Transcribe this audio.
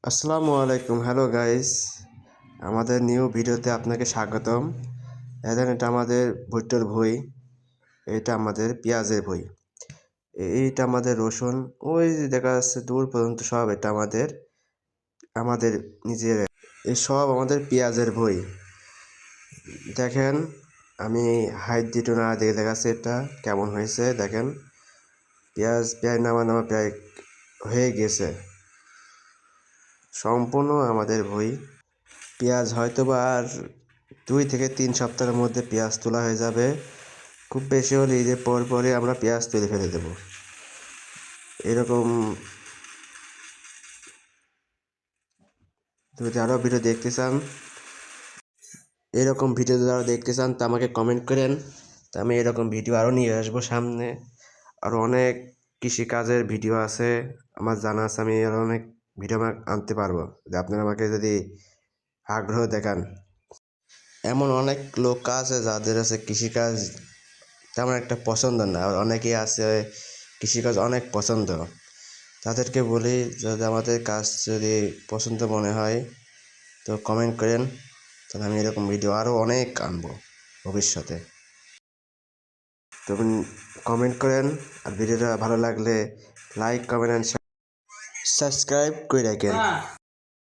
আসসালামু আলাইকুম, hello guys. আমাদের নিউ ভিডিওতে আপনাকে স্বাগতম। এটা আমাদের ভুট্টার ভুঁই, এটা আমাদের পেঁয়াজের ভুঁই, এইটা আমাদের রসুন, ওই যে দেখা যাচ্ছে দূর পর্যন্ত সব এটা আমাদের আমাদের নিজের, এই সব আমাদের পেঁয়াজের ভুঁই। দেখেন, আমি হাইট দিটো না দেখে দেখাচ্ছে এটা কেমন হয়েছে। দেখেন পেঁয়াজ নামা নামা প্রায় হয়ে গেছে, সম্পূর্ণ আমাদের ভুঁই। পেঁয়াজ হয়তো বা আর 2 থেকে 3 সপ্তাহের মধ্যে পেঁয়াজ তোলা হয়ে যাবে। খুব বেশি হলে ঈদের পরে আমরা পেঁয়াজ তুলে ফেলে দেব। এরকম যদি আরও ভিডিও দেখতে চান, এরকম ভিডিও যদি আরও দেখতে চান তা আমাকে কমেন্ট করেন। তা আমি এরকম ভিডিও আরও নিয়ে আসবো সামনে। আরও অনেক কৃষিকাজের ভিডিও আছে আমার জানা আছে, আমি আরও অনেক ভিডিও আনতে পারবো যে আপনারা আমাকে যদি আগ্রহ দেখান। এমন অনেক লোক আছে যাদের আছে কৃষিকাজ তেমন একটা পছন্দ না, আর অনেকেই আছে কৃষিকাজ অনেক পছন্দ। তাদেরকে বলি, যদি আমাদের কাজ যদি পছন্দ মনে হয় তো কমেন্ট করেন, তাহলে আমি এরকম ভিডিও আরও অনেক আনবো ভবিষ্যতে। তো কমেন্ট করেন, আর ভিডিওটা ভালো লাগলে লাইক, কমেন্ট অ্যান্ড সাবস্ক্রাইব করে রাখেন।